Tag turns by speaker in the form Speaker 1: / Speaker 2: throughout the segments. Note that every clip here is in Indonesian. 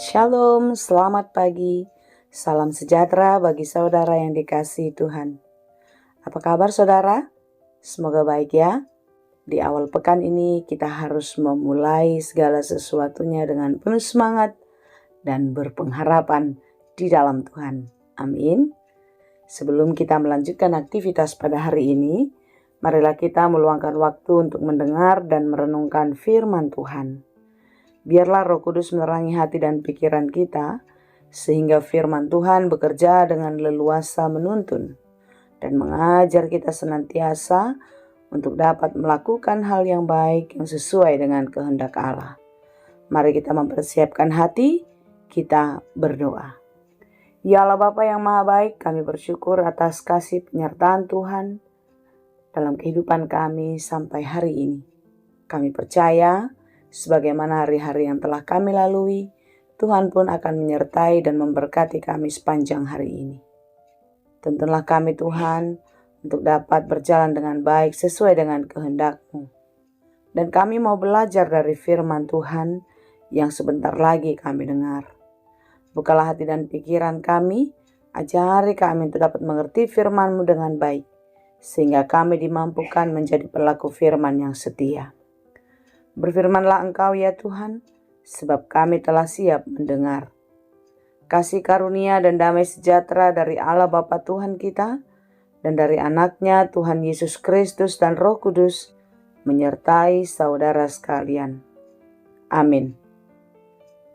Speaker 1: Shalom, selamat pagi. Salam sejahtera bagi saudara yang dikasihi Tuhan. Apa kabar saudara? Semoga baik ya. Di awal pekan ini kita harus memulai segala sesuatunya dengan penuh semangat dan berpengharapan di dalam Tuhan. Amin. Sebelum kita melanjutkan aktivitas pada hari ini, marilah kita meluangkan waktu untuk mendengar dan merenungkan firman Tuhan. Biarlah Roh Kudus menerangi hati dan pikiran kita, sehingga firman Tuhan bekerja dengan leluasa menuntun dan mengajar kita senantiasa untuk dapat melakukan hal yang baik yang sesuai dengan kehendak Allah. Mari kita mempersiapkan hati, kita berdoa. Ya Allah Bapa yang Maha Baik, kami bersyukur atas kasih penyertaan Tuhan dalam kehidupan kami sampai hari ini. Kami percaya, sebagaimana hari-hari yang telah kami lalui, Tuhan pun akan menyertai dan memberkati kami sepanjang hari ini. Tuntunlah kami Tuhan untuk dapat berjalan dengan baik sesuai dengan kehendak-Mu. Dan kami mau belajar dari firman Tuhan yang sebentar lagi kami dengar. Bukalah hati dan pikiran kami, ajari kami untuk dapat mengerti firman-Mu dengan baik, sehingga kami dimampukan menjadi pelaku firman yang setia. Berfirmanlah Engkau ya Tuhan, sebab kami telah siap mendengar. Kasih karunia dan damai sejahtera dari Allah Bapa Tuhan kita, dan dari anaknya Tuhan Yesus Kristus dan Roh Kudus, menyertai saudara sekalian. Amin.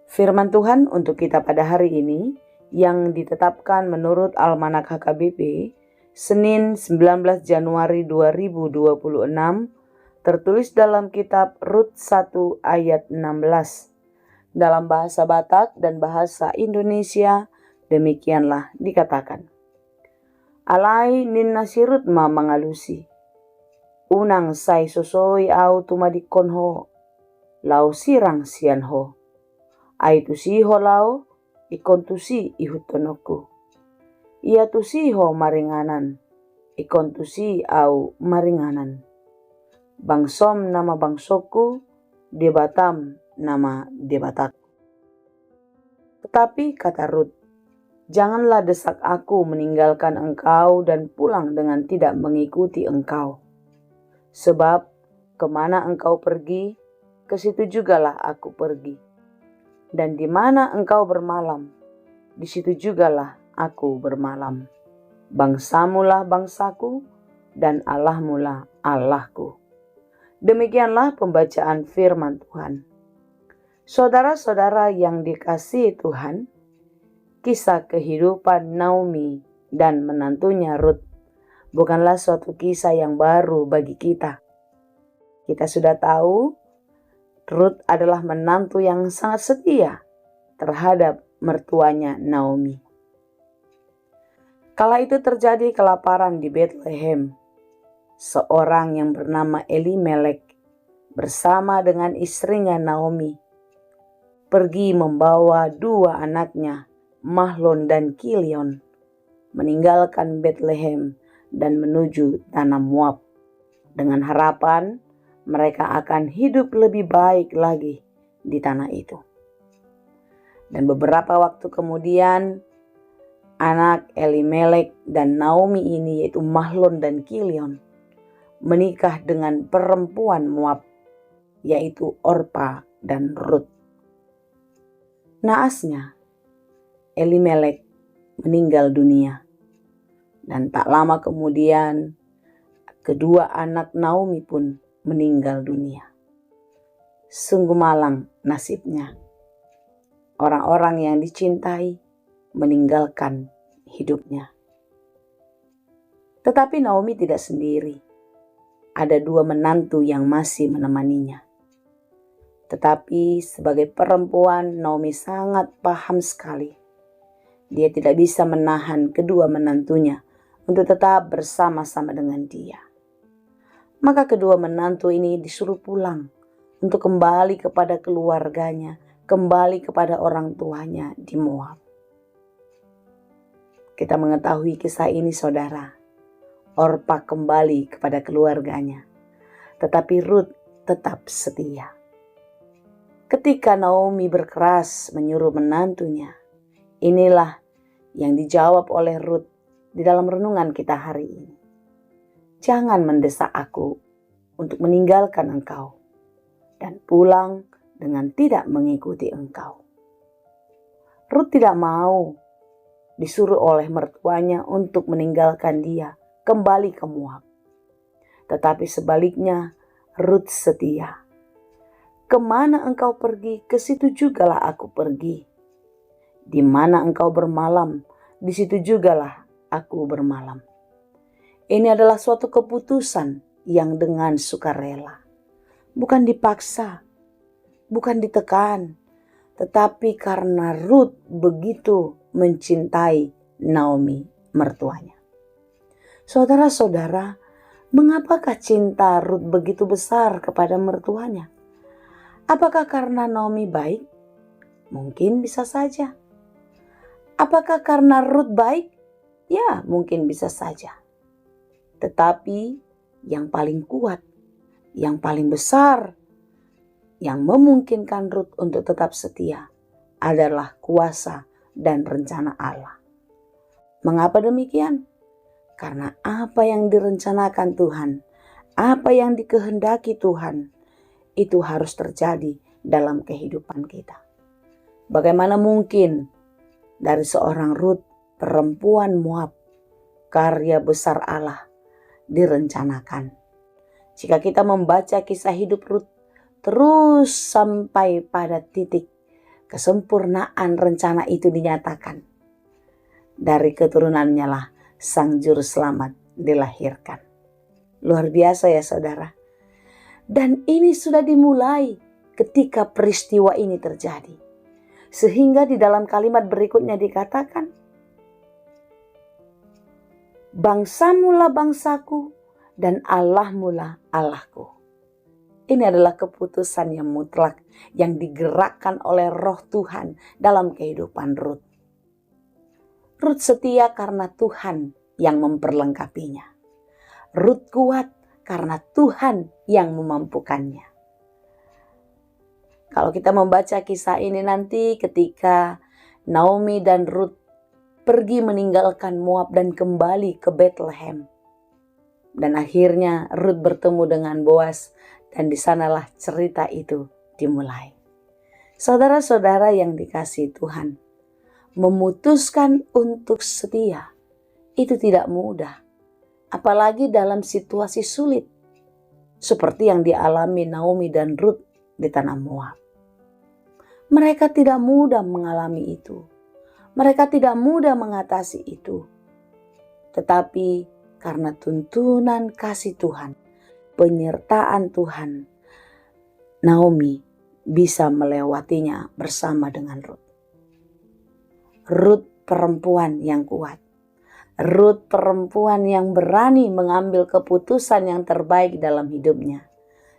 Speaker 1: Firman Tuhan untuk kita pada hari ini, yang ditetapkan menurut Almanak HKBP, Senin 19 Januari 2026, tertulis dalam kitab Rut 1 ayat 16. Dalam bahasa Batak dan bahasa Indonesia, demikianlah dikatakan. Alai nin nasirut ma mangalusi. Unang sai sosoi au tumadikon ho. Lau sirang sian ho. Ai tusi ho lau, ikon tusi ihutonoku. Ia tusi ho maringanan. Ikon tusi au maringanan. Bangsom nama bangsoku, debatam nama debatakku. Tetapi kata Rut, janganlah desak aku meninggalkan engkau dan pulang dengan tidak mengikuti engkau. Sebab kemana engkau pergi, ke situ jugalah aku pergi. Dan di mana engkau bermalam, di situ jugalah aku bermalam. Bangsamulah bangsaku, dan Allahmulah Allahku. Demikianlah pembacaan firman Tuhan. Saudara-saudara yang dikasihi Tuhan, kisah kehidupan Naomi dan menantunya Rut bukanlah suatu kisah yang baru bagi kita. Kita sudah tahu, Rut adalah menantu yang sangat setia terhadap mertuanya Naomi. Kala itu terjadi kelaparan di Bethlehem. Seorang yang bernama Elimelek bersama dengan istrinya Naomi pergi membawa dua anaknya, Mahlon dan Kilion, meninggalkan Bethlehem dan menuju tanah Moab dengan harapan mereka akan hidup lebih baik lagi di tanah itu. Dan beberapa waktu kemudian anak Elimelek dan Naomi ini, yaitu Mahlon dan Kilion, menikah dengan perempuan Moab, yaitu Orpa dan Rut. Naasnya, Elimelek meninggal dunia. Dan tak lama kemudian, kedua anak Naomi pun meninggal dunia. Sungguh malang nasibnya. Orang-orang yang dicintai meninggalkan hidupnya. Tetapi Naomi tidak sendiri. Ada dua menantu yang masih menemaninya. Tetapi sebagai perempuan, Naomi sangat paham sekali. Dia tidak bisa menahan kedua menantunya untuk tetap bersama-sama dengan dia. Maka kedua menantu ini disuruh pulang untuk kembali kepada keluarganya, kembali kepada orang tuanya di Moab. Kita mengetahui kisah ini saudara. Orpa kembali kepada keluarganya, tetapi Rut tetap setia. Ketika Naomi berkeras menyuruh menantunya, inilah yang dijawab oleh Rut di dalam renungan kita hari ini. Jangan mendesak aku untuk meninggalkan engkau dan pulang dengan tidak mengikuti engkau. Rut tidak mau disuruh oleh mertuanya untuk meninggalkan dia kembali ke Moab. Tetapi sebaliknya, Rut setia. Kemana engkau pergi, ke situ jugalah aku pergi. Di mana engkau bermalam, di situ jugalah aku bermalam. Ini adalah suatu keputusan yang dengan sukarela. Bukan dipaksa, bukan ditekan, tetapi karena Rut begitu mencintai Naomi, mertuanya. Saudara-saudara, mengapakah cinta Rut begitu besar kepada mertuanya? Apakah karena Naomi baik? Mungkin bisa saja. Apakah karena Rut baik? Ya, mungkin bisa saja. Tetapi yang paling kuat, yang paling besar, yang memungkinkan Rut untuk tetap setia adalah kuasa dan rencana Allah. Mengapa demikian? Karena apa yang direncanakan Tuhan, apa yang dikehendaki Tuhan, itu harus terjadi dalam kehidupan kita. Bagaimana mungkin dari seorang Rut, perempuan Moab, karya besar Allah direncanakan? Jika kita membaca kisah hidup Rut terus sampai pada titik kesempurnaan rencana itu dinyatakan, dari keturunannya lah Sang Juru Selamat dilahirkan. Luar biasa ya saudara. Dan ini sudah dimulai ketika peristiwa ini terjadi. Sehingga di dalam kalimat berikutnya dikatakan, bangsamu lah bangsaku dan Allahmu lah Allahku. Ini adalah keputusan yang mutlak yang digerakkan oleh Roh Tuhan dalam kehidupan Rut. Rut setia karena Tuhan yang memperlengkapinya. Rut kuat karena Tuhan yang memampukannya. Kalau kita membaca kisah ini nanti ketika Naomi dan Rut pergi meninggalkan Moab dan kembali ke Bethlehem. Dan akhirnya Rut bertemu dengan Boas dan di sanalah cerita itu dimulai. Saudara-saudara yang dikasihi Tuhan, memutuskan untuk setia itu tidak mudah. Apalagi dalam situasi sulit seperti yang dialami Naomi dan Rut di tanah Moab. Mereka tidak mudah mengalami itu. Mereka tidak mudah mengatasi itu. Tetapi karena tuntunan kasih Tuhan, penyertaan Tuhan, Naomi bisa melewatinya bersama dengan Rut. Rut perempuan yang kuat. Rut perempuan yang berani mengambil keputusan yang terbaik dalam hidupnya.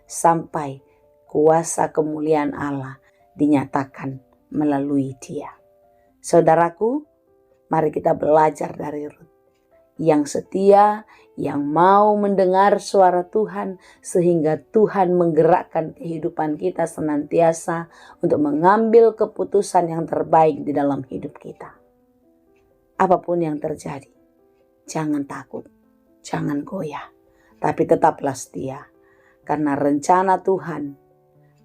Speaker 1: Sampai kuasa kemuliaan Allah dinyatakan melalui dia. Saudaraku, mari kita belajar dari Rut. Yang setia, yang mau mendengar suara Tuhan sehingga Tuhan menggerakkan kehidupan kita senantiasa untuk mengambil keputusan yang terbaik di dalam hidup kita. Apapun yang terjadi, jangan takut, jangan goyah, tapi tetaplah setia. Karena rencana Tuhan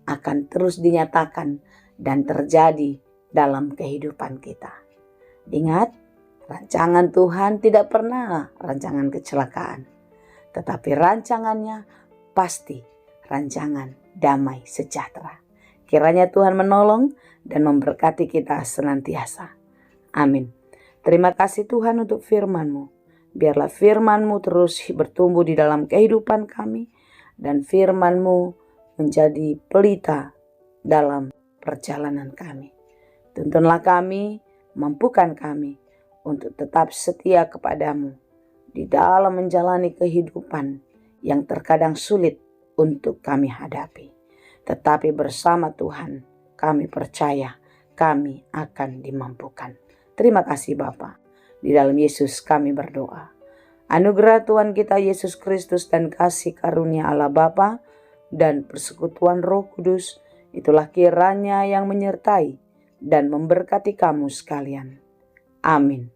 Speaker 1: akan terus dinyatakan dan terjadi dalam kehidupan kita. Ingat, rancangan Tuhan tidak pernah rancangan kecelakaan. Tetapi rancangannya pasti rancangan damai sejahtera. Kiranya Tuhan menolong dan memberkati kita senantiasa. Amin. Terima kasih Tuhan untuk firman-Mu. Biarlah firman-Mu terus bertumbuh di dalam kehidupan kami. Dan firman-Mu menjadi pelita dalam perjalanan kami. Tuntunlah kami, mampukan kami untuk tetap setia kepadamu di dalam menjalani kehidupan yang terkadang sulit untuk kami hadapi. Tetapi bersama Tuhan kami percaya kami akan dimampukan. Terima kasih Bapa. Di dalam Yesus kami berdoa. Anugerah Tuhan kita Yesus Kristus dan kasih karunia Allah Bapa dan persekutuan Roh Kudus Itulah kiranya yang menyertai dan memberkati kamu sekalian. Amin.